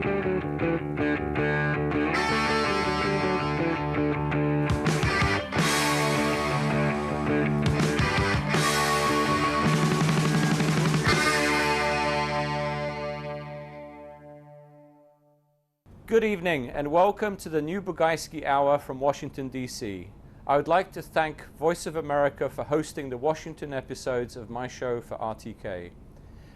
Good evening and welcome to the new Bugajski Hour from Washington, D.C. I would like to thank Voice of America for hosting the Washington episodes of my show for RTK.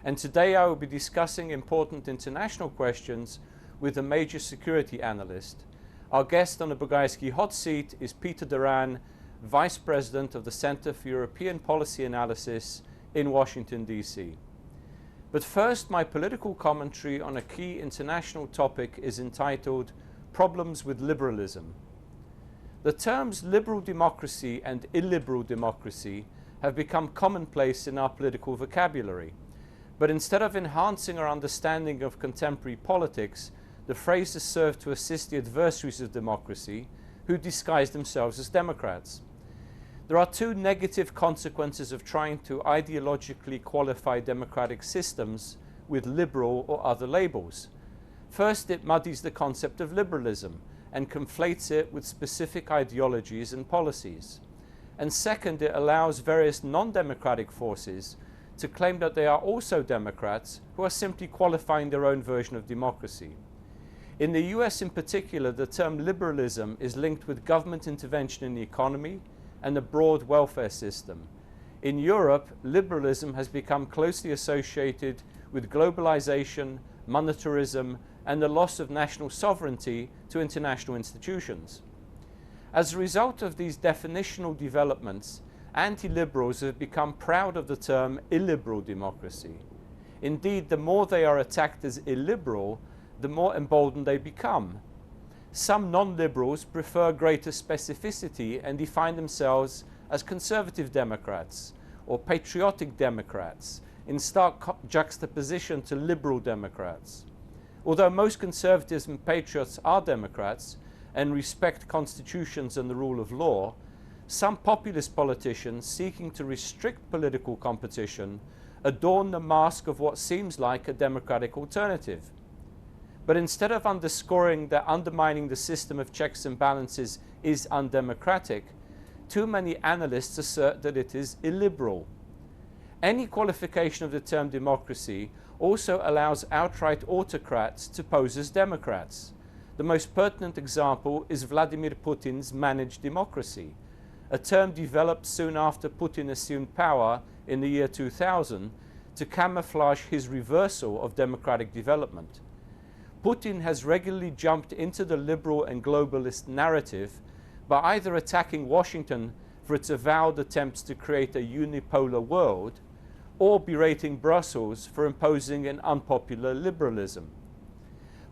And today I will be discussing important international questions with a major security analyst. Our guest on the Bugajski hot seat is Peter Doran, Vice President of the Center for European Policy Analysis in Washington, D.C. But first, my political commentary on a key international topic is entitled Problems with Liberalism. The terms liberal democracy and illiberal democracy have become commonplace in our political vocabulary. But instead of enhancing our understanding of contemporary politics, the phrases serve to assist the adversaries of democracy, who disguise themselves as Democrats. There are two negative consequences of trying to ideologically qualify democratic systems with liberal or other labels. First, it muddies the concept of liberalism and conflates it with specific ideologies and policies. And second, it allows various non-democratic forces to claim that they are also Democrats who are simply qualifying their own version of democracy. In the US in particular, the term liberalism is linked with government intervention in the economy and the broad welfare system. In Europe, liberalism has become closely associated with globalization, monetarism, and the loss of national sovereignty to international institutions. As a result of these definitional developments, anti-liberals have become proud of the term illiberal democracy. Indeed, the more they are attacked as illiberal, the more emboldened they become. Some non-liberals prefer greater specificity and define themselves as conservative Democrats or patriotic Democrats in stark juxtaposition to liberal Democrats. Although most conservatives and patriots are Democrats and respect constitutions and the rule of law, some populist politicians seeking to restrict political competition adorn the mask of what seems like a democratic alternative. But instead of underscoring that undermining the system of checks and balances is undemocratic, too many analysts assert that it is illiberal. Any qualification of the term democracy also allows outright autocrats to pose as Democrats. The most pertinent example is Vladimir Putin's managed democracy, a term developed soon after Putin assumed power in the year 2000 to camouflage his reversal of democratic development. Putin has regularly jumped into the liberal and globalist narrative by either attacking Washington for its avowed attempts to create a unipolar world or berating Brussels for imposing an unpopular liberalism.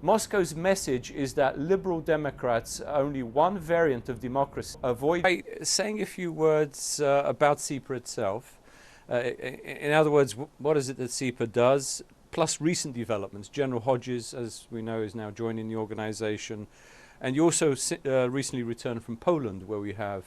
Moscow's message is that liberal Democrats are only one variant of democracy. Avoid saying a few words about SIPA itself. In other words, what is it that SIPA does? Plus recent developments. General Hodges, as we know, is now joining the organization. And you also recently returned from Poland, where we have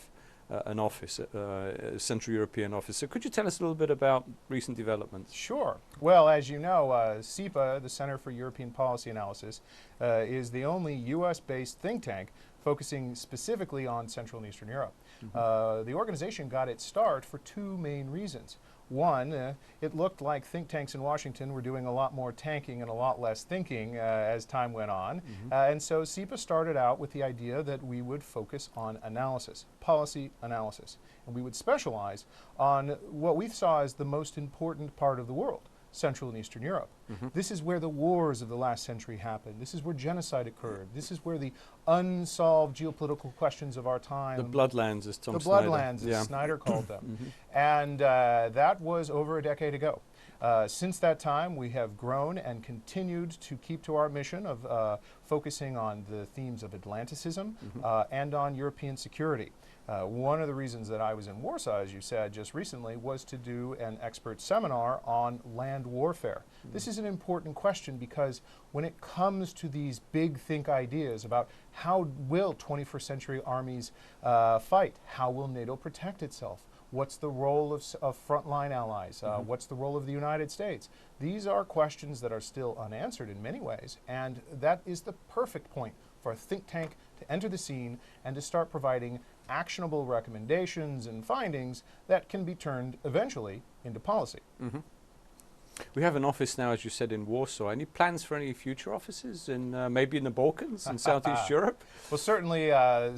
an office, a Central European office. So could you tell us a little bit about recent developments? Sure. Well, as you know, CEPA, the Center for European Policy Analysis, is the only US-based think tank focusing specifically on Central and Eastern Europe. Mm-hmm. The organization got its start for two main reasons. One, it looked like think tanks in Washington were doing a lot more tanking and a lot less thinking as time went on. Mm-hmm. And so CEPA started out with the idea that we would focus on analysis, policy analysis. And we would specialize on what we saw as the most important part of the world, Central and Eastern Europe. Mm-hmm. This is where the wars of the last century happened. This is where genocide occurred. This is where the unsolved geopolitical questions of our time. The bloodlands, as Tom Snyder. The bloodlands, as Snyder called them. Mm-hmm. And that was over a decade ago. Since that time, we have grown and continued to keep to our mission of focusing on the themes of Atlanticism and on European security. One of the reasons that I was in Warsaw, as you said, just recently, was to do an expert seminar on land warfare. Mm-hmm. This is an important question because when it comes to these big think ideas about how will 21st century armies fight, how will NATO protect itself, What's the role of frontline allies? What's the role of the United States? These are questions that are still unanswered in many ways, and that is the perfect point for a think tank to enter the scene and to start providing actionable recommendations and findings that can be turned eventually into policy. We have an office now, as you said, in Warsaw. Any plans for any future offices in maybe in the Balkans and Southeast Europe? Well, certainly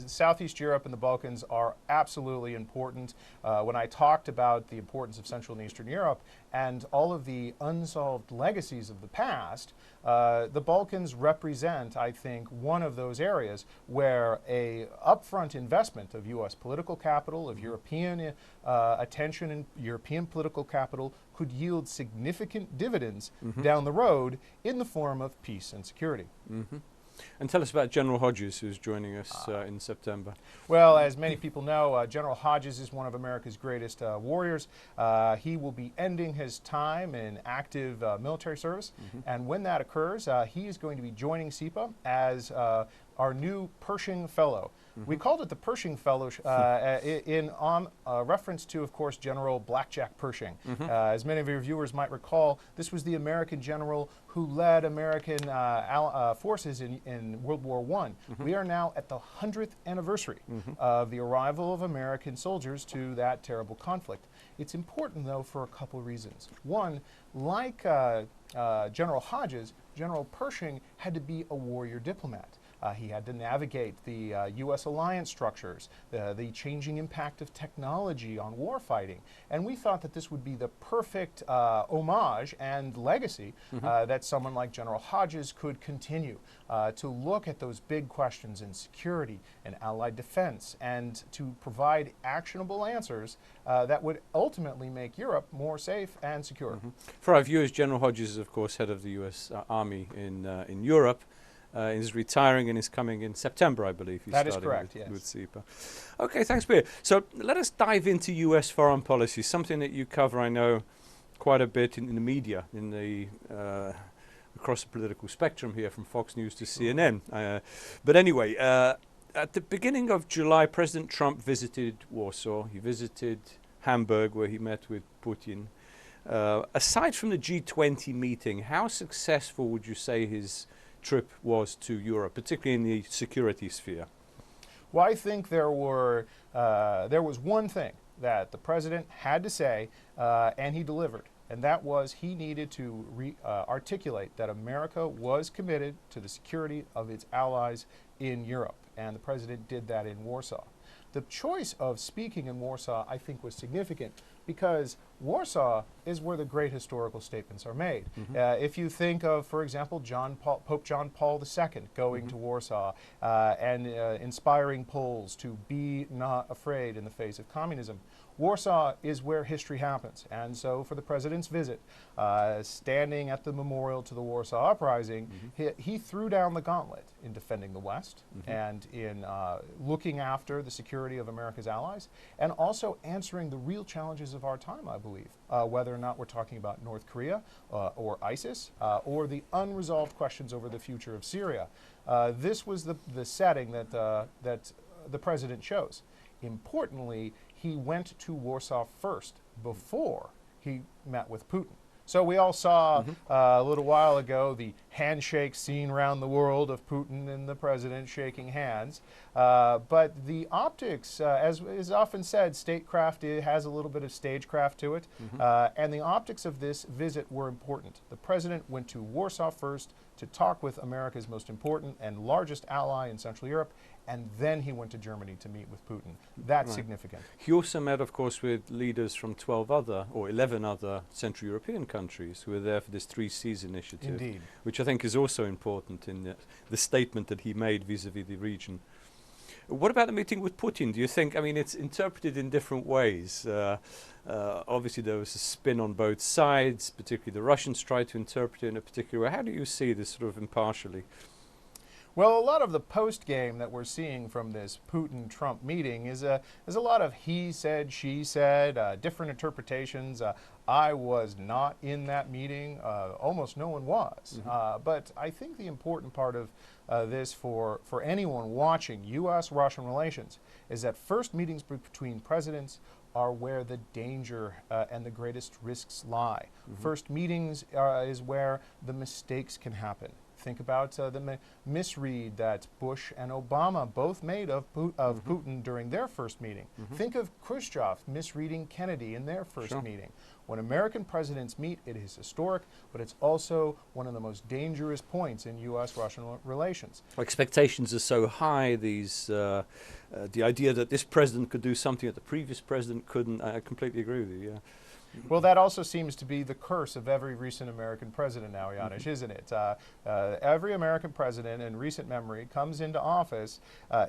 Southeast Europe and the Balkans are absolutely important. When I talked about the importance of Central and Eastern Europe and all of the unsolved legacies of the past, the Balkans represent, I think, one of those areas where a upfront investment of U.S. political capital, of European attention and European political capital could yield significant dividends down the road in the form of peace and security. And tell us about General Hodges, who's joining us in September. Well, as many people know, General Hodges is one of America's greatest warriors. He will be ending his time in active military service, and when that occurs, he is going to be joining SIPA as our new Pershing Fellow. We called it the Pershing Fellowship in reference to, of course, General Blackjack Pershing. As many of your viewers might recall, this was the American general who led American forces in World War I. We are now at the 100th anniversary of the arrival of American soldiers to that terrible conflict. It's important, though, for a couple reasons. One, like General Hodges, General Pershing had to be a warrior diplomat. He had to navigate the U.S. alliance structures, the changing impact of technology on warfighting. And we thought that this would be the perfect homage and legacy that someone like General Hodges could continue to look at those big questions in security and allied defense and to provide actionable answers that would ultimately make Europe more safe and secure. For our viewers, General Hodges is, of course, head of the U.S. Army in Europe. Is retiring and is coming in September, I believe. That is correct, yes. With SIPA. Okay, thanks, Peter. So let us dive into U.S. foreign policy, something that you cover, I know, quite a bit in the media, in the across the political spectrum here, from Fox News to CNN. But anyway, at the beginning of July, President Trump visited Warsaw. He visited Hamburg, where he met with Putin. Aside from the G20 meeting, how successful would you say his trip was to Europe, particularly in the security sphere? Well, I think there was one thing that the president had to say, and he delivered, and that was he needed to articulate that America was committed to the security of its allies in Europe, and the president did that in Warsaw. The choice of speaking in Warsaw, I think, was significant because Warsaw is where the great historical statements are made. If you think of, for example, Pope John Paul II going to Warsaw and inspiring Poles to be not afraid in the face of communism, Warsaw is where history happens. And so for the president's visit, standing at the memorial to the Warsaw Uprising, he threw down the gauntlet in defending the West and in looking after the security of America's allies, and also answering the real challenges of our time, I believe, whether or not we're talking about North Korea or ISIS or the unresolved questions over the future of Syria. This was the setting that the president chose. Importantly, he went to Warsaw first before he met with Putin. So we all saw a little while ago the handshake scene around the world of Putin and the president shaking hands. But the optics, as is often said, statecraft has a little bit of stagecraft to it. And the optics of this visit were important. The president went to Warsaw first to talk with America's most important and largest ally in Central Europe, and then he went to Germany to meet with Putin. That's significant. He also met, of course, with leaders from 12 other or 11 other Central European countries who were there for this 3Cs initiative. Indeed. Which I think is also important in the statement that he made vis-a-vis the region. What about the meeting with Putin? Do you think, I mean, it's interpreted in different ways. Obviously, there was a spin on both sides, particularly the Russians tried to interpret it in a particular way. How do you see this sort of impartially? Well, a lot of the post-game that we're seeing from this Putin-Trump meeting is a lot of he said, she said, different interpretations. I was not in that meeting. Almost no one was. But I think the important part of this for anyone watching U.S.-Russian relations is that first meetings between presidents are where the danger and the greatest risks lie. Mm-hmm. First meetings is where the mistakes can happen. Think about the misread that Bush and Obama both made of Putin during their first meeting. Mm-hmm. Think of Khrushchev misreading Kennedy in their first Sure. meeting. When American presidents meet, it is historic, but it's also one of the most dangerous points in U.S.-Russian relations. Expectations are so high, the idea that this president could do something that the previous president couldn't, I completely agree with you, yeah. Well, that also seems to be the curse of every recent American president now, Janusz, isn't it? Every American president in recent memory comes into office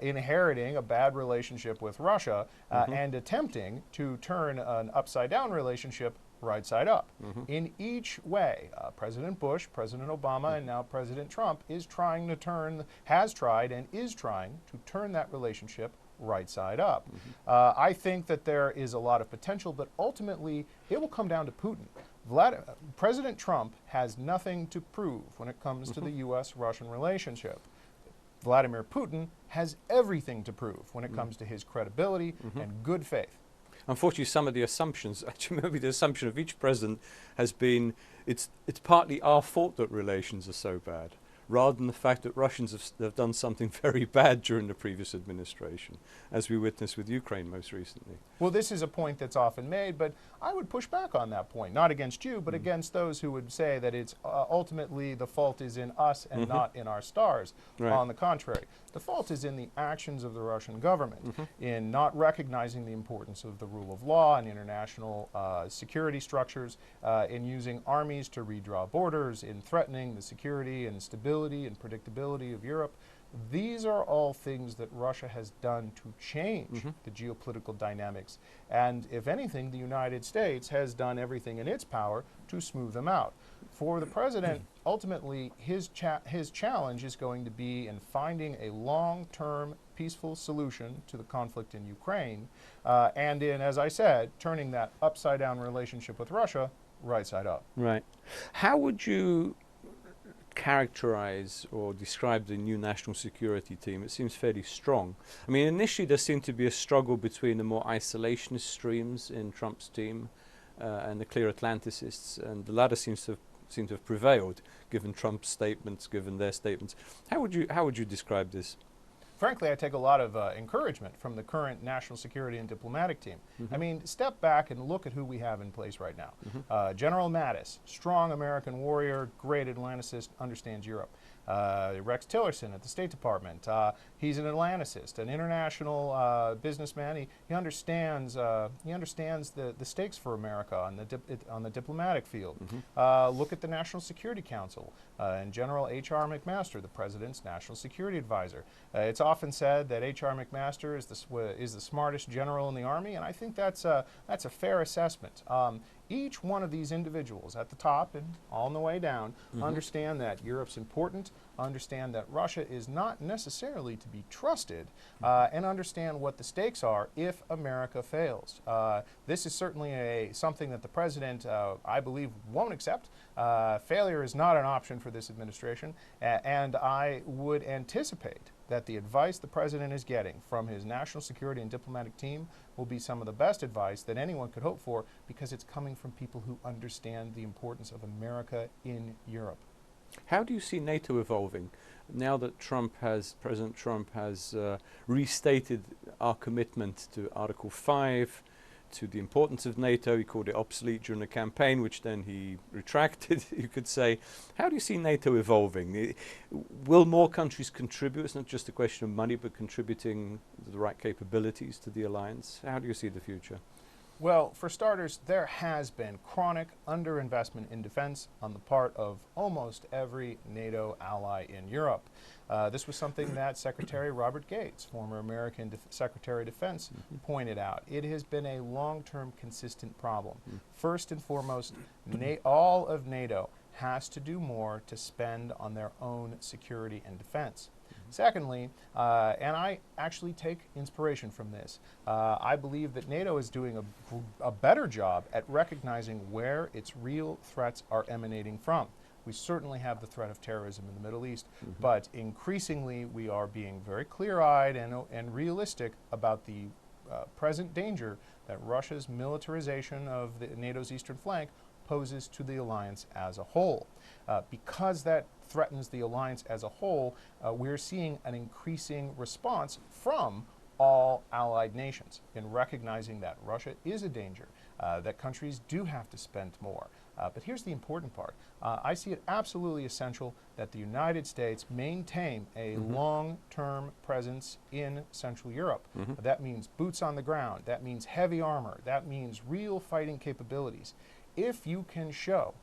inheriting a bad relationship with Russia and attempting to turn an upside-down relationship right side up. In each way, President Bush, President Obama, and now President Trump has tried and is trying to turn that relationship right side up. I think that there is a lot of potential, but ultimately it will come down to Putin. President Trump has nothing to prove when it comes to the U.S.-Russian relationship. Vladimir Putin has everything to prove when it comes to his credibility and good faith. Unfortunately, some of the assumptions, actually maybe the assumption of each president has been, it's partly our fault that relations are so bad, rather than the fact that Russians have done something very bad during the previous administration, as we witnessed with Ukraine most recently. Well, this is a point that's often made, but I would push back on that point, not against you, but against those who would say that it's ultimately the fault is in us and not in our stars. Right. On the contrary, the fault is in the actions of the Russian government in not recognizing the importance of the rule of law and international security structures, in using armies to redraw borders, in threatening the security and stability and predictability of Europe. These are all things that Russia has done to change the geopolitical dynamics. And if anything, the United States has done everything in its power to smooth them out. For the president, ultimately, his challenge is going to be in finding a long-term peaceful solution to the conflict in Ukraine, and in, as I said, turning that upside-down relationship with Russia right side up. Right. How would you characterize or describe the new national security team? It seems fairly strong. I mean, initially there seemed to be a struggle between the more isolationist streams in Trump's team and the clear Atlanticists, and the latter seem to have prevailed, given Trump's statements, given their statements. How would you describe this? Frankly, I take a lot of encouragement from the current national security and diplomatic team. I mean, step back and look at who we have in place right now. General Mattis, strong American warrior, great Atlanticist, understands Europe. Rex Tillerson at the State Department. He's an Atlanticist, an international businessman. He understands the stakes for America on the diplomatic field. Look at the National Security Council and General H.R. McMaster, the President's National Security Advisor. It's often said that H.R. McMaster is the smartest general in the Army, and I think that's a fair assessment. Each one of these individuals at the top and on the way down understand that Europe's important, understand that Russia is not necessarily to be trusted, and understand what the stakes are if America fails. This is certainly something that the President, I believe, won't accept. Failure is not an option for this administration, and I would anticipate that the advice the President is getting from his national security and diplomatic team will be some of the best advice that anyone could hope for, because it's coming from people who understand the importance of America in Europe. How do you see NATO evolving now that President Trump has restated our commitment to Article 5, to the importance of NATO? He called it obsolete during the campaign, which then he retracted, you could say. How do you see NATO evolving? Will more countries contribute? It's not just a question of money, but contributing the right capabilities to the alliance. How do you see the future? Well, for starters, there has been chronic underinvestment in defense on the part of almost every NATO ally in Europe. This was something that Secretary Robert Gates, former American Secretary of Defense, pointed out. It has been a long-term consistent problem. First and foremost, all of NATO has to do more to spend on their own security and defense. Secondly, and I actually take inspiration from this, I believe that NATO is doing a better job at recognizing where its real threats are emanating from. We certainly have the threat of terrorism in the Middle East, but increasingly we are being very clear-eyed and realistic about the present danger that Russia's militarization of NATO's eastern flank poses to the alliance as a whole. Because that threatens the alliance as a whole, we're seeing an increasing response from all allied nations in recognizing that Russia is a danger, that countries do have to spend more. But here's the important part. I see it absolutely essential that the United States maintain a long-term presence in Central Europe. That means boots on the ground. That means heavy armor. That means real fighting capabilities. If you can show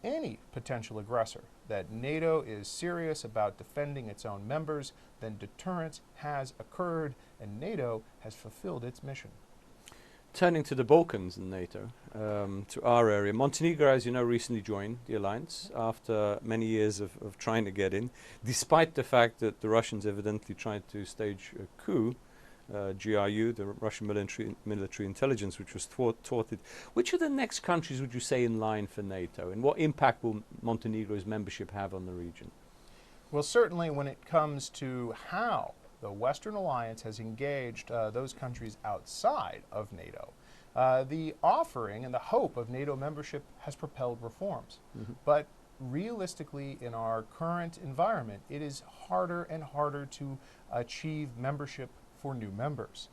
any potential aggressor that NATO is serious about defending its own members, then deterrence has occurred and NATO has fulfilled its mission. Turning to the Balkans and NATO, to our area, Montenegro, as you know, recently joined the alliance after many years of trying to get in, despite the fact that the Russians evidently tried to stage a coup, GRU, the Russian military intelligence, which was thwarted. Which of the next countries would you say in line for NATO, and what impact will Montenegro's membership have on the region? Well, certainly when it comes to how the Western Alliance has engaged those countries outside of NATO, the offering and the hope of NATO membership has propelled reforms. But realistically, in our current environment, it is harder and harder to achieve membership for new members.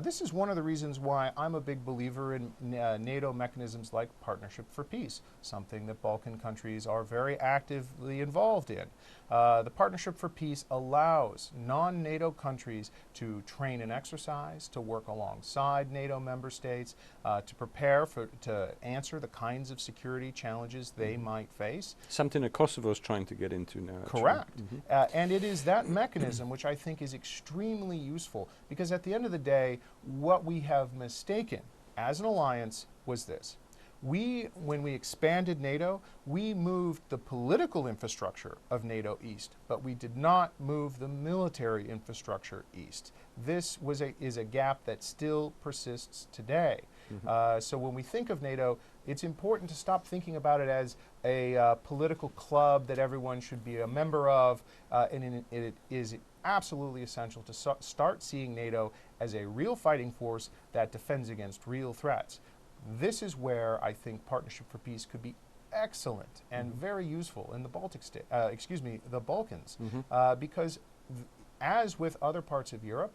This is one of the reasons why I'm a big believer in NATO mechanisms like Partnership for Peace, something that Balkan countries are very actively involved in. The Partnership for Peace allows non-NATO countries to train and exercise, to work alongside NATO member states, to prepare to answer the kinds of security challenges they might face. Something that Kosovo is trying to get into now. Correct. And it is that mechanism which I think is extremely useful, because at the end of the day, what we have mistaken as an alliance was this. When we expanded NATO, we moved the political infrastructure of NATO east, but we did not move the military infrastructure east. This is a gap that still persists today. So when we think of NATO, it's important to stop thinking about it as a political club that everyone should be a member of, and it is absolutely essential to start seeing NATO as a real fighting force that defends against real threats. This is where I think Partnership for Peace could be excellent and very useful in the the Balkans, because as with other parts of Europe,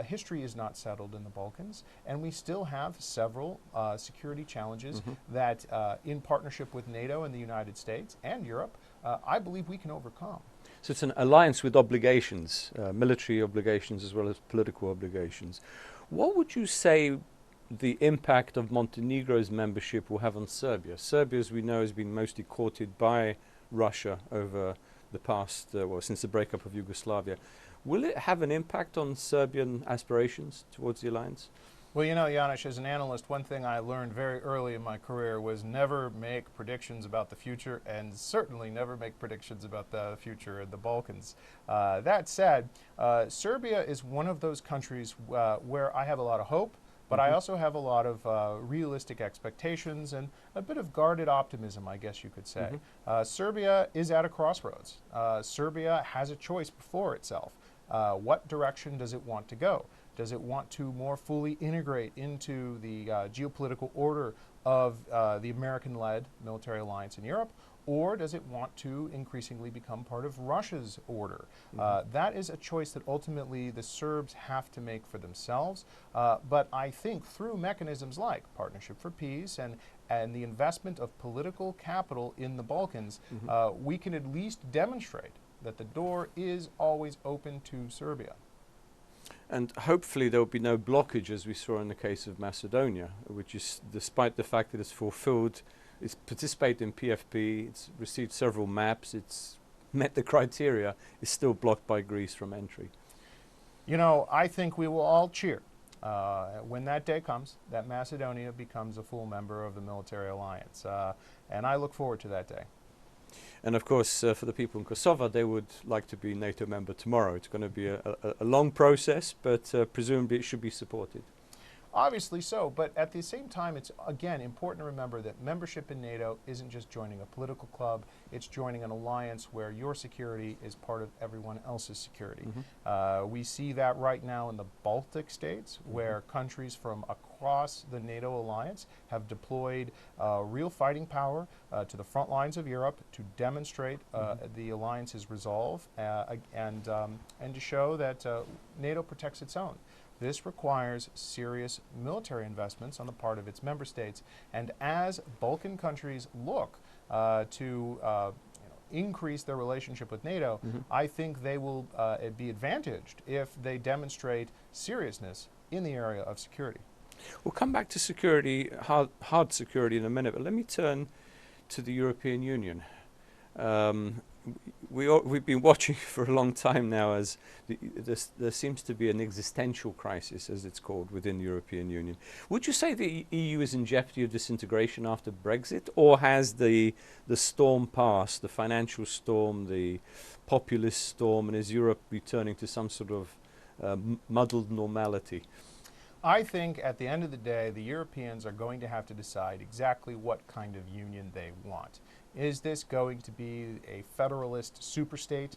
history is not settled in the Balkans, and we still have several security challenges that, in partnership with NATO and the United States and Europe, I believe we can overcome. So it's an alliance with obligations, military obligations as well as political obligations. What would you say the impact of Montenegro's membership will have on Serbia? Serbia, as we know, has been mostly courted by Russia over the past, since the breakup of Yugoslavia. Will it have an impact on Serbian aspirations towards the alliance? Well, you know, Janusz, as an analyst, one thing I learned very early in my career was never make predictions about the future, and certainly never make predictions about the future in the Balkans. That said, Serbia is one of those countries where I have a lot of hope, but I also have a lot of realistic expectations and a bit of guarded optimism, I guess you could say. Serbia is at a crossroads. Serbia has a choice before itself. What direction does it want to go? Does it want to more fully integrate into the geopolitical order of the American-led military alliance in Europe, or does it want to increasingly become part of Russia's order? That is a choice that ultimately the Serbs have to make for themselves. But I think through mechanisms like Partnership for Peace and the investment of political capital in the Balkans, we can at least demonstrate that the door is always open to Serbia. And hopefully there will be no blockage, as we saw in the case of Macedonia, which is, despite the fact that it's fulfilled, it's participated in PFP, it's received several maps, it's met the criteria, is still blocked by Greece from entry. You know, I think we will all cheer when that day comes, that Macedonia becomes a full member of the military alliance. And I look forward to that day. And of course, for the people in Kosovo, they would like to be NATO member tomorrow. It's going to be a long process, but presumably it should be supported. Obviously so, but at the same time, it's again important to remember that membership in NATO isn't just joining a political club, it's joining an alliance where your security is part of everyone else's security. We see that right now in the Baltic states, where countries from across the NATO alliance have deployed real fighting power to the front lines of Europe to demonstrate the alliance's resolve and to show that NATO protects its own. This requires serious military investments on the part of its member states. And as Balkan countries look to increase their relationship with NATO, I think they will be advantaged if they demonstrate seriousness in the area of security. We'll come back to security, hard security, in a minute, but let me turn to the European Union. We've been watching for a long time now as there seems to be an existential crisis, as it's called, within the European Union. Would you say the EU is in jeopardy of disintegration after Brexit, or has the storm passed, the financial storm, the populist storm, and is Europe returning to some sort of muddled normality? I think at the end of the day, the Europeans are going to have to decide exactly what kind of union they want. Is this going to be a federalist superstate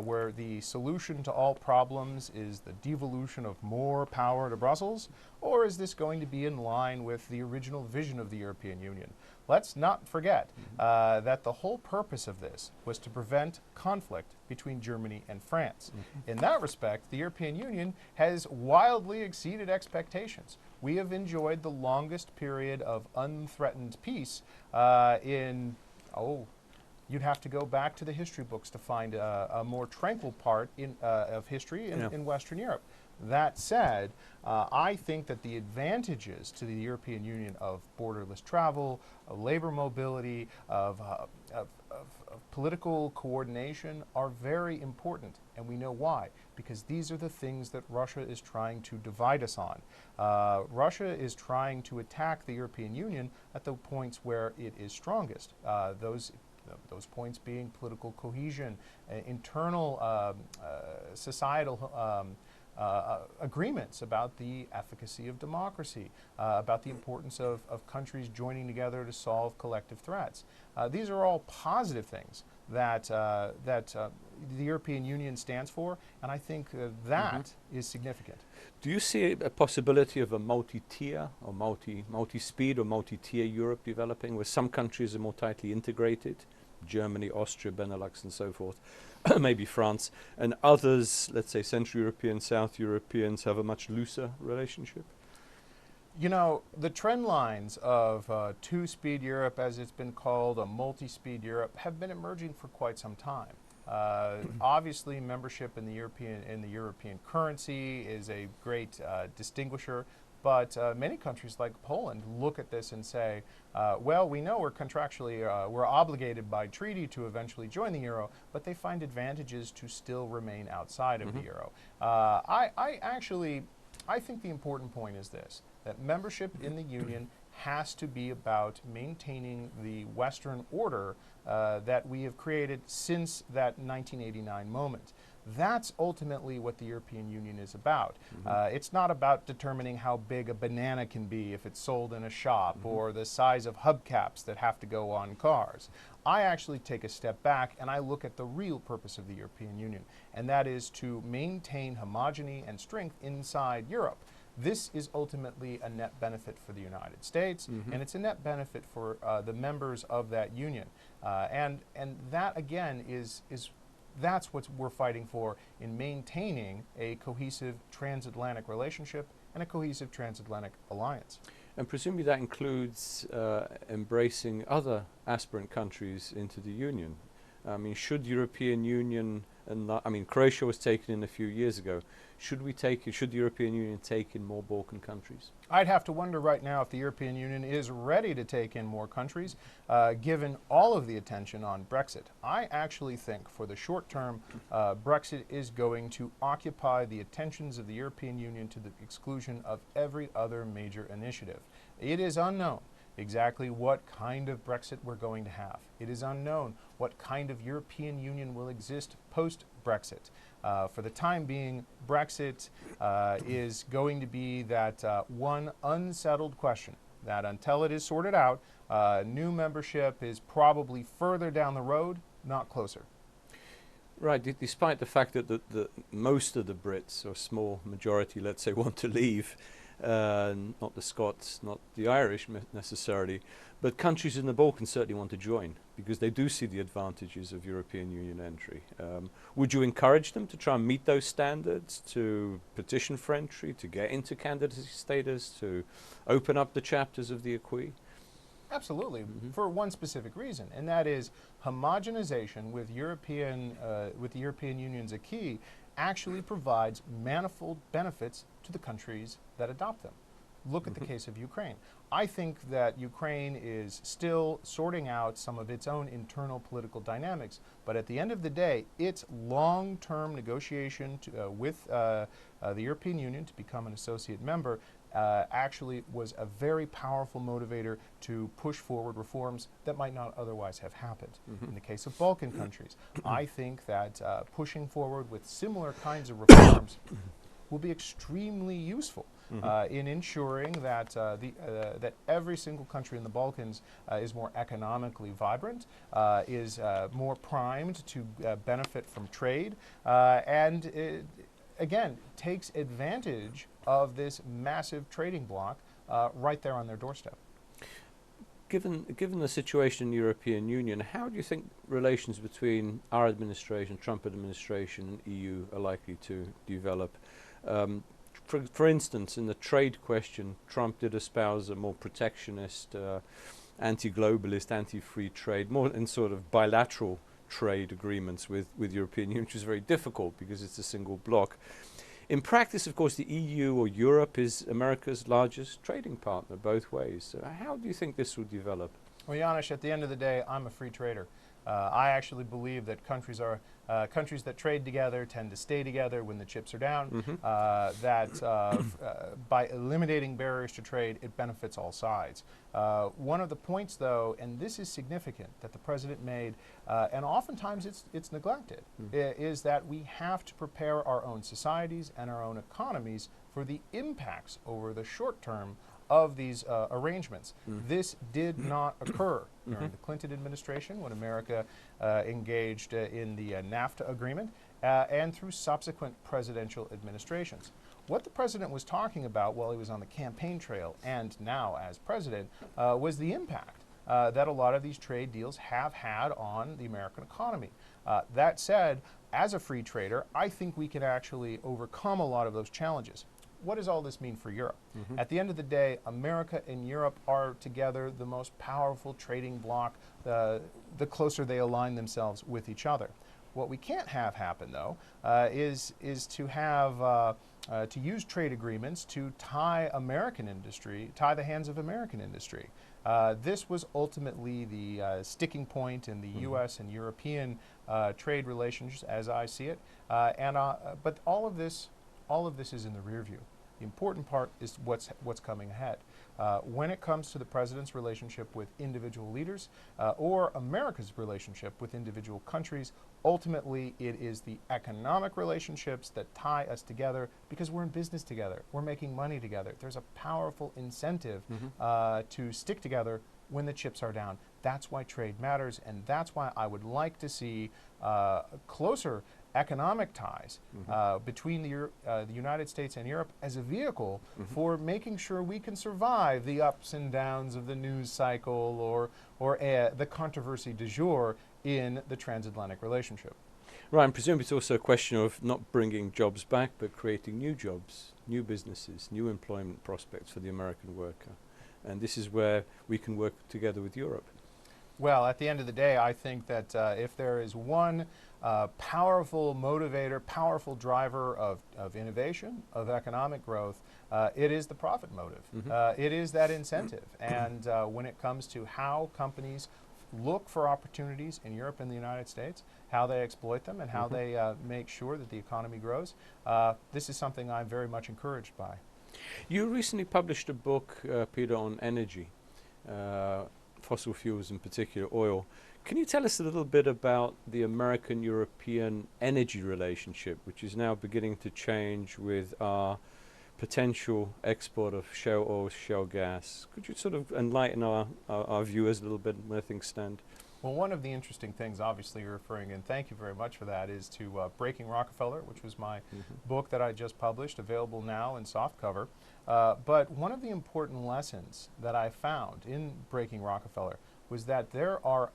where the solution to all problems is the devolution of more power to Brussels? Or is this going to be in line with the original vision of the European Union? Let's not forget that the whole purpose of this was to prevent conflict between Germany and France. In that respect, the European Union has wildly exceeded expectations. We have enjoyed the longest period of unthreatened peace you'd have to go back to the history books to find a more tranquil part of history in Western Europe. That said, I think that the advantages to the European Union of borderless travel, of labor mobility, of political coordination are very important. And we know why. Because these are the things that Russia is trying to divide us on. Russia is trying to attack the European Union at the points where it is strongest. Those points being political cohesion, internal societal agreements about the efficacy of democracy, about the importance of countries joining together to solve collective threats. These are all positive things that the European Union stands for, and I think that is significant. Do you see a possibility of a multi-tier or multi-speed or multi-tier Europe developing, where some countries are more tightly integrated, Germany, Austria, Benelux, and so forth, maybe France, and others, let's say Central European, South Europeans, have a much looser relationship? You know, the trend lines of two-speed Europe, as it's been called, a multi-speed Europe, have been emerging for quite some time. Obviously, membership in the European currency is a great distinguisher, but many countries like Poland look at this and say, well, we know we're contractually, we're obligated by treaty to eventually join the euro, but they find advantages to still remain outside of the euro. I think the important point is this, that membership in the Union has to be about maintaining the Western order that we have created since that 1989 moment. That's ultimately what the European Union is about. It's not about determining how big a banana can be if it's sold in a shop, or the size of hubcaps that have to go on cars. I actually take a step back and I look at the real purpose of the European Union, and that is to maintain homogeny and strength inside Europe. This is ultimately a net benefit for the United States, and it's a net benefit for the members of that union. And that, again, that's what we're fighting for in maintaining a cohesive transatlantic relationship and a cohesive transatlantic alliance. And presumably that includes embracing other aspirant countries into the Union. I mean, should European Union, Croatia was taken in a few years ago. Should the European Union take in more Balkan countries? I'd have to wonder right now if the European Union is ready to take in more countries, given all of the attention on Brexit. I actually think for the short term, Brexit is going to occupy the attentions of the European Union to the exclusion of every other major initiative. It is unknown exactly what kind of Brexit we're going to have. It is unknown what kind of European Union will exist post-Brexit. For the time being, Brexit is going to be that one unsettled question that until it is sorted out, new membership is probably further down the road, not closer. Right, despite the fact that most of the Brits, or small majority, let's say, want to leave, not the Scots, not the Irish necessarily, but countries in the Balkans certainly want to join because they do see the advantages of European Union entry. Would you encourage them to try and meet those standards, to petition for entry, to get into candidacy status, to open up the chapters of the acquis? Absolutely, for one specific reason, and that is homogenization with the European Union's acquis actually provides manifold benefits to the countries that adopt them. Look at the case of Ukraine. I think that Ukraine is still sorting out some of its own internal political dynamics, but at the end of the day, its long-term negotiation with the European Union to become an associate member actually was a very powerful motivator to push forward reforms that might not otherwise have happened. In the case of Balkan countries, I think that pushing forward with similar kinds of reforms will be extremely useful in ensuring that that every single country in the Balkans is more economically vibrant, is more primed to benefit from trade, and again, takes advantage of this massive trading bloc right there on their doorstep. Given the situation in the European Union, how do you think relations between our administration, Trump administration, and EU are likely to develop? For instance, in the trade question, Trump did espouse a more protectionist, anti-globalist, anti-free trade, more in sort of bilateral trade agreements with European Union, which is very difficult because it's a single bloc. In practice, of course, the EU or Europe is America's largest trading partner both ways. So how do you think this will develop? Well, Janusz, at the end of the day, I'm a free trader. I actually believe that countries that trade together tend to stay together when the chips are down. By eliminating barriers to trade, it benefits all sides. One of the points, though, and this is significant, that the president made, and oftentimes it's neglected, is that we have to prepare our own societies and our own economies for the impacts over the short term of these arrangements. This did not occur during the Clinton administration when America engaged in the NAFTA agreement and through subsequent presidential administrations. What the president was talking about while he was on the campaign trail and now as president was the impact that a lot of these trade deals have had on the American economy. That said, as a free trader, I think we can actually overcome a lot of those challenges. What does all this mean for Europe? At the end of the day, America and Europe are together the most powerful trading bloc, the closer they align themselves with each other. What we can't have happen, though, is to have to use trade agreements to tie American industry, tie the hands of American industry. This was ultimately the sticking point in the U.S. and European trade relations, as I see it. But all of this is in the rear view. The important part is what's coming ahead. When it comes to the president's relationship with individual leaders or America's relationship with individual countries, ultimately it is the economic relationships that tie us together because we're in business together. We're making money together. There's a powerful incentive to stick together when the chips are down. That's why trade matters, and that's why I would like to see closer economic ties between the United States and Europe as a vehicle for making sure we can survive the ups and downs of the news cycle or the controversy du jour in the transatlantic relationship. Right, and presumably it's also a question of not bringing jobs back, but creating new jobs, new businesses, new employment prospects for the American worker. And this is where we can work together with Europe. Well, at the end of the day, I think that if there is one powerful motivator, powerful driver of innovation, of economic growth, it is the profit motive. It is that incentive. And when it comes to how companies look for opportunities in Europe and the United States, how they exploit them, and how they make sure that the economy grows, this is something I'm very much encouraged by. You recently published a book, Peter, on energy. fossil fuels, in particular oil. Can you tell us a little bit about the American-European energy relationship, which is now beginning to change with our potential export of shale oil, shale gas? Could you sort of enlighten our viewers a little bit where things stand? Well, one of the interesting things, obviously, you're referring, and thank you very much for that, is to Breaking Rockefeller, which was my book that I just published, available now in softcover. But one of the important lessons that I found in Breaking Rockefeller was that there are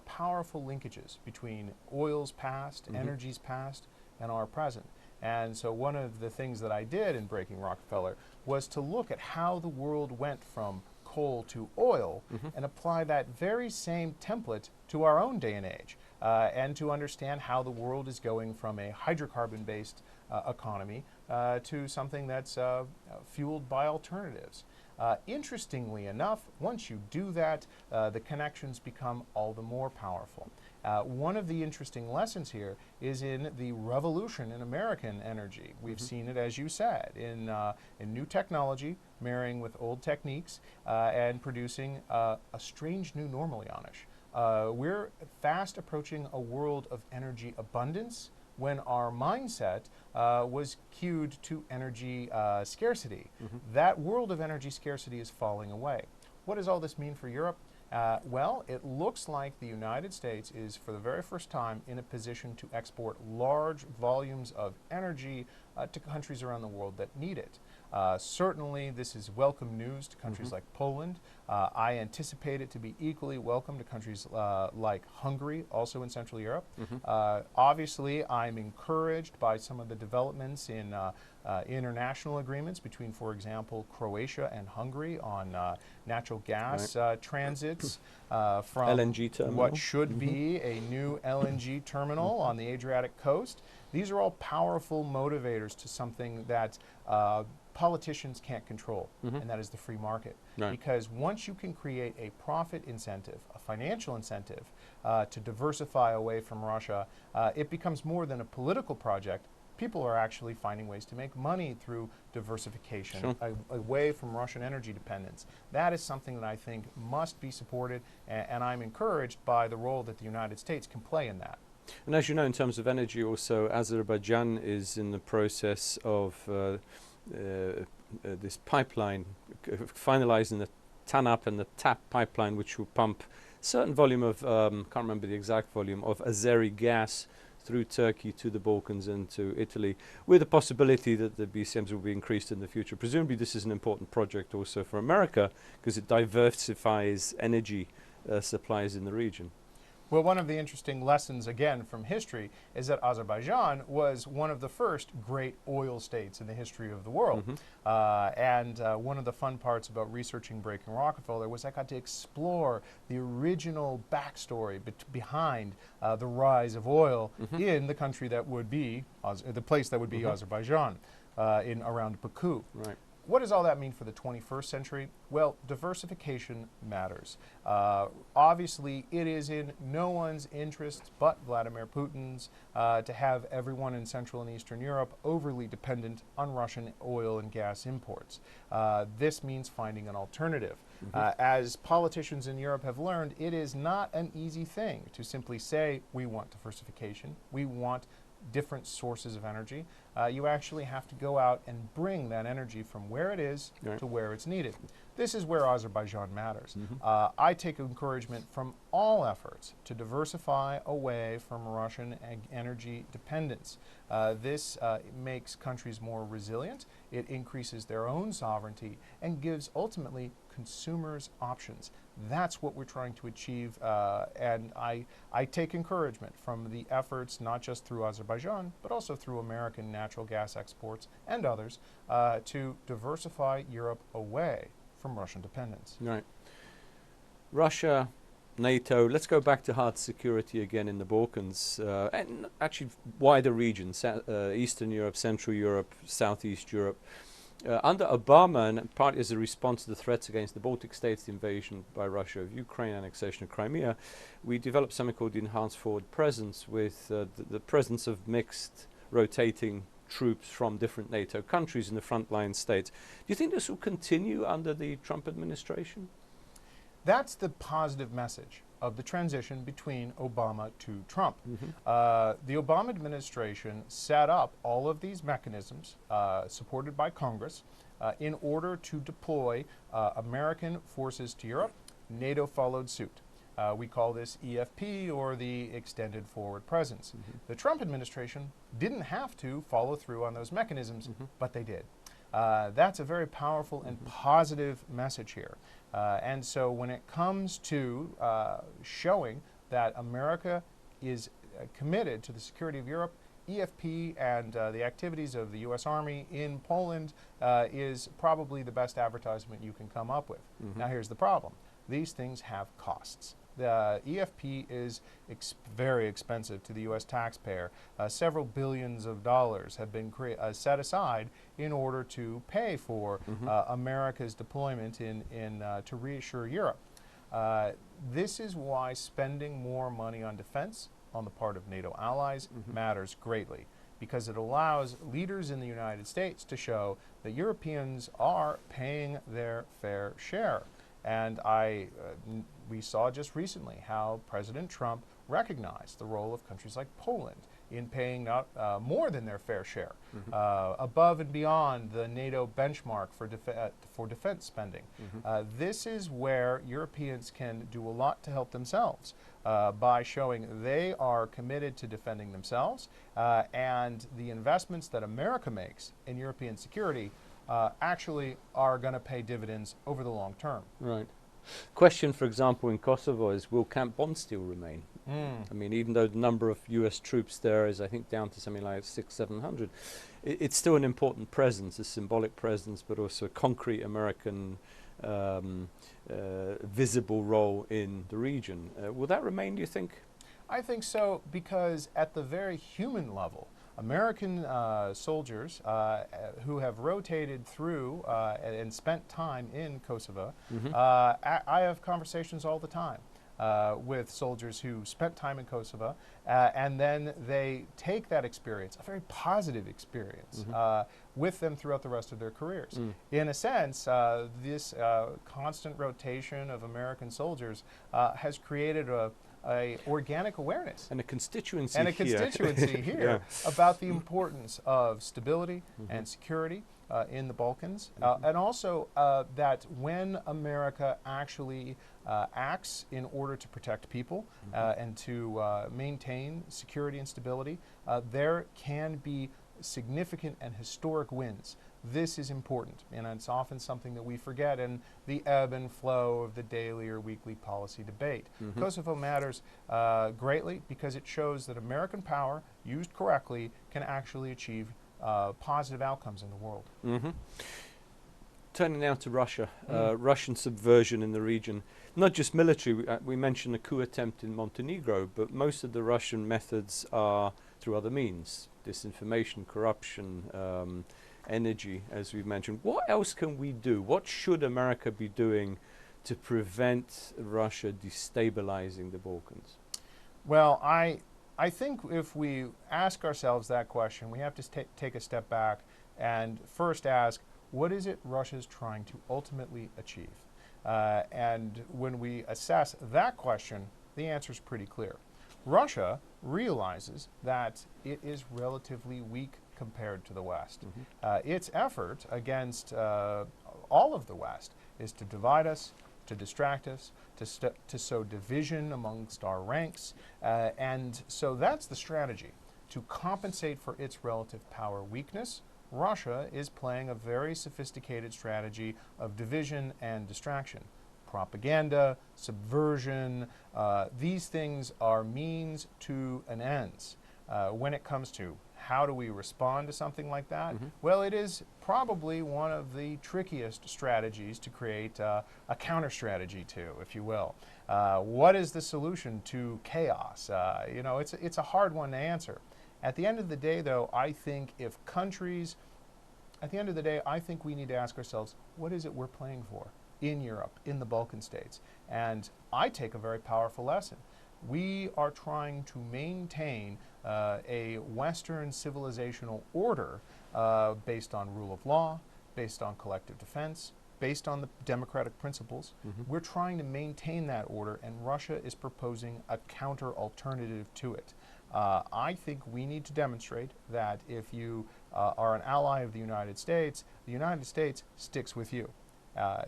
powerful linkages between oil's past, energy's past, and our present. And so one of the things that I did in Breaking Rockefeller was to look at how the world went from coal to oil and apply that very same template to our own day and age, and to understand how the world is going from a hydrocarbon-based economy to something that's fueled by alternatives. Interestingly enough, once you do that, the connections become all the more powerful. One of the interesting lessons here is in the revolution in American energy. We've seen it, as you said, in new technology marrying with old techniques and producing a strange new normal, Janusz. We're fast approaching a world of energy abundance when our mindset was cued to energy scarcity. That world of energy scarcity is falling away. What does all this mean for Europe? Well, it looks like the United States is, for the very first time, in a position to export large volumes of energy to countries around the world that need it. Certainly, this is welcome news to countries like Poland. I anticipate it to be equally welcome to countries like Hungary, also in Central Europe. Obviously, I'm encouraged by some of the developments in international agreements between, for example, Croatia and Hungary on natural gas transits from LNG terminal. What should be a new LNG terminal on the Adriatic coast. These are all powerful motivators to something that politicians can't control, and that is the free market. Because once you can create a profit incentive, a financial incentive to diversify away from Russia, it becomes more than a political project. People are actually finding ways to make money through diversification away from Russian energy dependence. That is something that I think must be supported, and I'm encouraged by the role that the United States can play in that. And as you know, in terms of energy also, Azerbaijan is in the process of this pipeline, finalizing the TANAP and the TAP pipeline, which will pump a certain volume of, can't remember the exact volume, of Azeri gas through Turkey to the Balkans and to Italy, with the possibility that the BCMs will be increased in the future. Presumably this is an important project also for America, because it diversifies energy supplies in the region. Well, one of the interesting lessons, again, from history is that Azerbaijan was one of the first great oil states in the history of the world. And one of the fun parts about researching Breaking Rockefeller was I got to explore the original backstory behind the rise of oil in the country that would be, the place that would be Azerbaijan, in around Baku. What does all that mean for the 21st century? Well, diversification matters. Obviously, it is in no one's interest but Vladimir Putin's to have everyone in Central and Eastern Europe overly dependent on Russian oil and gas imports. This means finding an alternative. As politicians in Europe have learned, it is not an easy thing to simply say, we want diversification, we want different sources of energy. You actually have to go out and bring that energy from where it is to where it's needed. This is where Azerbaijan matters. I take encouragement from all efforts to diversify away from Russian energy dependence. This makes countries more resilient, it increases their own sovereignty, and gives ultimately consumers options. That's what we're trying to achieve, and I take encouragement from the efforts not just through Azerbaijan, but also through American natural gas exports and others to diversify Europe away from Russian dependence. Russia, NATO, let's go back to hard security again in the Balkans, and actually wider regions, Eastern Europe, Central Europe, Southeast Europe. Under Obama, and partly as a response to the threats against the Baltic states, the invasion by Russia of Ukraine, annexation of Crimea, we developed something called the Enhanced Forward Presence, with the presence of mixed rotating troops from different NATO countries in the frontline states. Do you think this will continue under the Trump administration? that's the positive message of the transition between Obama to Trump. The Obama administration set up all of these mechanisms supported by Congress in order to deploy American forces to Europe. NATO followed suit. We call this EFP, or the Extended Forward Presence. The Trump administration didn't have to follow through on those mechanisms, but they did. That's a very powerful and positive message here. And so when it comes to showing that America is committed to the security of Europe, EFP and the activities of the U.S. Army in Poland is probably the best advertisement you can come up with. Now here's the problem. These things have costs. The EFP is very expensive to the U.S. taxpayer. Several billions of dollars have been set aside in order to pay for America's deployment to reassure Europe. This is why spending more money on defense on the part of NATO allies matters greatly, because it allows leaders in the United States to show that Europeans are paying their fair share. And we saw just recently how President Trump recognized the role of countries like Poland in paying not more than their fair share, above and beyond the NATO benchmark for defense spending. This is where Europeans can do a lot to help themselves by showing they are committed to defending themselves, and the investments that America makes in European security actually are going to pay dividends over the long term. Right. Question, for example, in Kosovo is, will Camp Bondsteel remain? I mean, even though the number of US troops there is, I think, down to something like 600-700, it's still an important presence, a symbolic presence, but also a concrete American visible role in the region. Will that remain, do you think? I think so, because at the very human level, American soldiers who have rotated through and spent time in Kosovo, I have conversations all the time with soldiers who spent time in Kosovo, and then they take that experience, a very positive experience, with them throughout the rest of their careers. In a sense, this constant rotation of American soldiers has created a organic awareness and a constituency here about the importance of stability and security in the Balkans, and also that when America actually acts in order to protect people and to maintain security and stability, there can be significant and historic wins. This is important, and it's often something that we forget in the ebb and flow of the daily or weekly policy debate. Kosovo matters greatly because it shows that American power, used correctly, can actually achieve positive outcomes in the world. Turning now to Russia, Russian subversion in the region, not just military. We mentioned a coup attempt in Montenegro, but most of the Russian methods are through other means: disinformation, corruption, energy, as we've mentioned. What else can we do? What should America be doing to prevent Russia destabilizing the Balkans? Well, I think if we ask ourselves that question, we have to take a step back and first ask, what is it Russia's trying to ultimately achieve? And when we assess that question, the answer is pretty clear. Russia realizes that it is relatively weak compared to the West. Its effort against all of the West is to divide us, to distract us, to sow division amongst our ranks, and so that's the strategy. To compensate for its relative power weakness, Russia is playing a very sophisticated strategy of division and distraction. Propaganda, subversion, these things are means to an ends. When it comes to how do we respond to something like that? Well, it is probably one of the trickiest strategies to create a counter strategy to, if you will. What is the solution to chaos? You know, it's a hard one to answer. At the end of the day, though, I think if countries, at the end of the day, I think we need to ask ourselves, what is it we're playing for in Europe, in the Balkan states? And I take a very powerful lesson. We are trying to maintain a Western civilizational order based on rule of law, based on collective defense, based on the democratic principles. We're trying to maintain that order, and Russia is proposing a counter alternative to it. I think we need to demonstrate that if you are an ally of the United States sticks with you.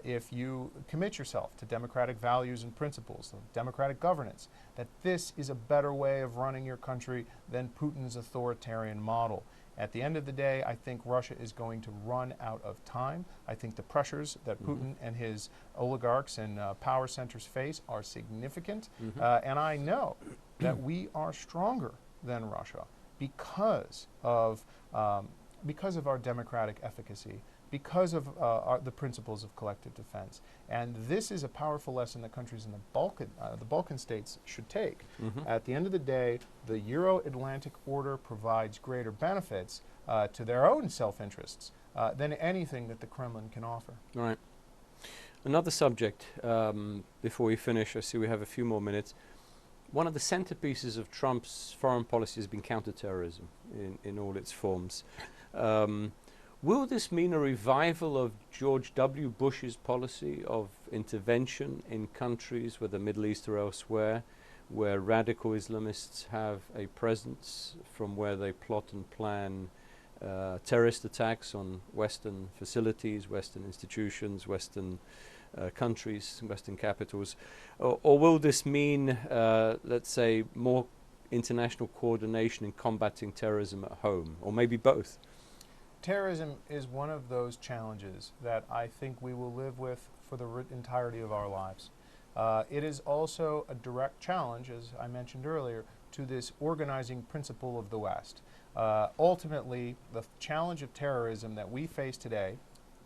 If you commit yourself to democratic values and principles, democratic governance, that this is a better way of running your country than Putin's authoritarian model. At the end of the day, I think Russia is going to run out of time. I think the pressures that Putin and his oligarchs and power centers face are significant. And I know that we are stronger than Russia because of our democratic efficacy, because of the principles of collective defense. And this is a powerful lesson that countries in the Balkan states should take. At the end of the day, the Euro-Atlantic order provides greater benefits to their own self-interests than anything that the Kremlin can offer. All right. Another subject, before we finish, I see we have a few more minutes. One of the centerpieces of Trump's foreign policy has been counterterrorism in all its forms. Will this mean a revival of George W. Bush's policy of intervention in countries, whether Middle East or elsewhere, where radical Islamists have a presence, from where they plot and plan terrorist attacks on Western facilities, Western institutions, Western countries, Western capitals? Or will this mean, let's say, more international coordination in combating terrorism at home, or maybe both? Terrorism is one of those challenges that I think we will live with for the entirety of our lives. It is also a direct challenge, as I mentioned earlier, to this organizing principle of the West. Ultimately, the challenge of terrorism that we face today,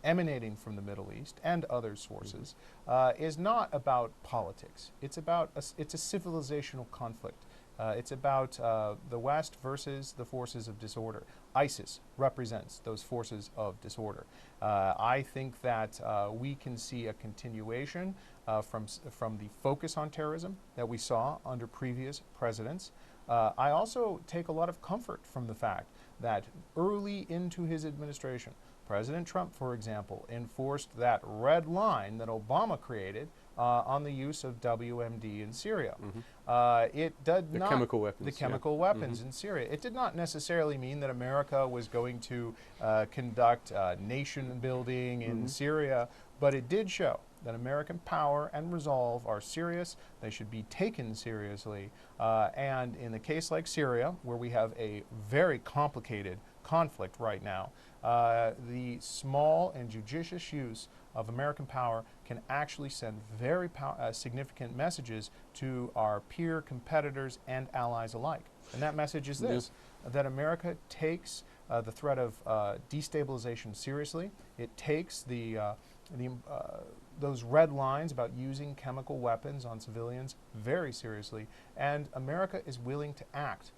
emanating from the Middle East and other sources, is not about politics. It's a civilizational conflict. It's about the West versus the forces of disorder. ISIS represents those forces of disorder. I think that we can see a continuation from the focus on terrorism that we saw under previous presidents. I also take a lot of comfort from the fact that early into his administration, President Trump, for example, enforced that red line that Obama created on the use of WMD in Syria. It did not chemical weapons. The chemical weapons in Syria. It did not necessarily mean that America was going to conduct nation building in Syria, but it did show that American power and resolve are serious. They should be taken seriously. And in a case like Syria, where we have a very complicated conflict right now, the small and judicious use of American power can actually send very significant messages to our peer competitors and allies alike. And that message is this, that America takes the threat of destabilization seriously. It takes those red lines about using chemical weapons on civilians very seriously, and America is willing to act.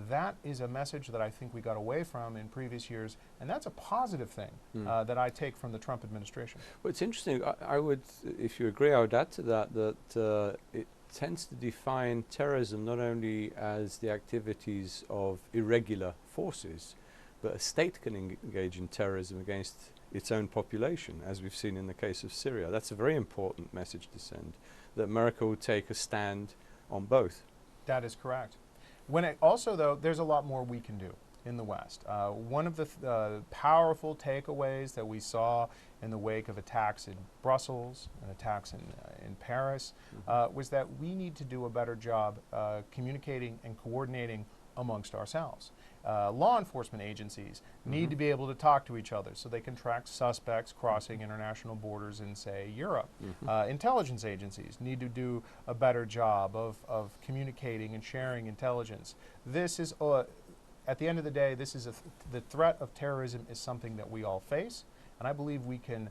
That is a message that I think we got away from in previous years, and that's a positive thing that I take from the Trump administration. Well, it's interesting. I would, if you agree, I would add to that it tends to define terrorism not only as the activities of irregular forces, but a state can engage in terrorism against its own population, as we've seen in the case of Syria. That's a very important message to send, that America will take a stand on both. That is correct. Also, though, there's a lot more we can do in the West. One of the powerful takeaways that we saw in the wake of attacks in Brussels and attacks in Paris was that we need to do a better job communicating and coordinating amongst ourselves. Law enforcement agencies need to be able to talk to each other so they can track suspects crossing international borders in, say, Europe. Intelligence agencies need to do a better job of communicating and sharing intelligence. This is, at the end of the day, the threat of terrorism is something that we all face, and I believe we can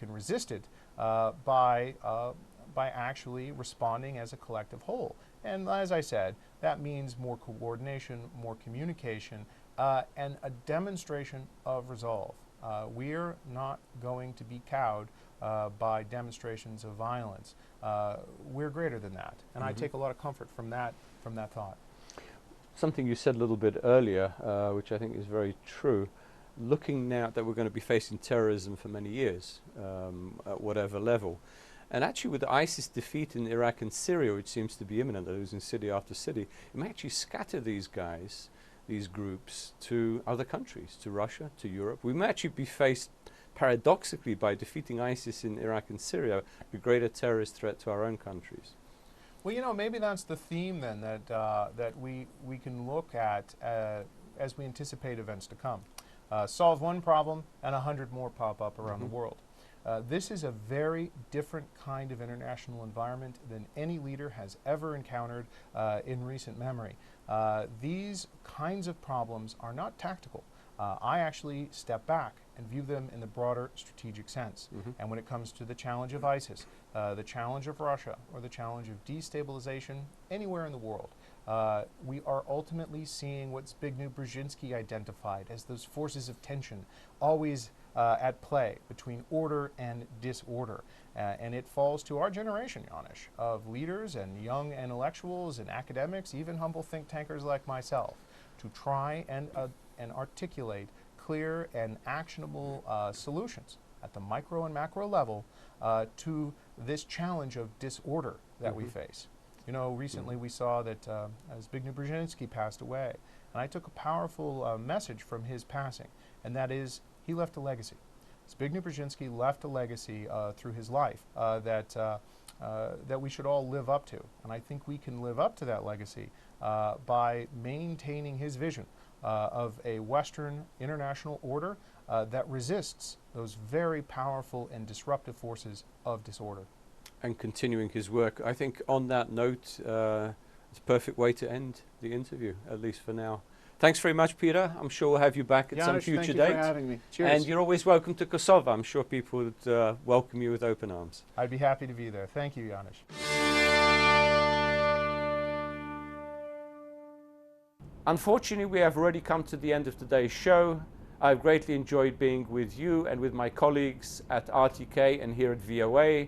resist it by actually responding as a collective whole. And as I said, that means more coordination, more communication, and a demonstration of resolve. We're not going to be cowed by demonstrations of violence. We're greater than that, and I take a lot of comfort from that thought. Something you said a little bit earlier, which I think is very true. looking now that we're going to be facing terrorism for many years, at whatever level. And actually, with the ISIS defeat in Iraq and Syria, which seems to be imminent, they're losing city after city, it may actually scatter these guys, these groups, to other countries, to Russia, to Europe. We may actually be faced, paradoxically, by defeating ISIS in Iraq and Syria, a greater terrorist threat to our own countries. Well, you know, maybe that's the theme then that we can look at as we anticipate events to come. Solve one problem and 100 more pop up around the world. This is a very different kind of international environment than any leader has ever encountered in recent memory. These kinds of problems are not tactical. I actually step back and view them in the broader strategic sense. And when it comes to the challenge of ISIS, the challenge of Russia, or the challenge of destabilization anywhere in the world, we are ultimately seeing what Zbigniew Brzezinski identified as those forces of tension, always at play between order and disorder. And it falls to our generation, Janusz, of leaders and young intellectuals and academics, even humble think tankers like myself, to try and articulate clear and actionable solutions at the micro and macro level to this challenge of disorder that we face. You know, recently we saw that Zbigniew Brzezinski passed away, and I took a powerful message from his passing, and that is he left a legacy. Zbigniew Brzezinski left a legacy through his life that we should all live up to, and I think we can live up to that legacy by maintaining his vision of a Western international order that resists those very powerful and disruptive forces of disorder. And continuing his work. I think on that note, it's a perfect way to end the interview, at least for now. Thanks very much, Peter. I'm sure we'll have you back at some future date. Thank you for having me. Cheers. And you're always welcome to Kosovo. I'm sure people would welcome you with open arms. I'd be happy to be there. Thank you, Janusz. Unfortunately, we have already come to the end of today's show. I've greatly enjoyed being with you and with my colleagues at RTK and here at VOA.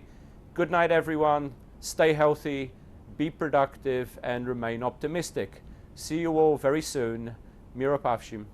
Good night, everyone. Stay healthy, be productive, and remain optimistic. See you all very soon. Miro Pavshim.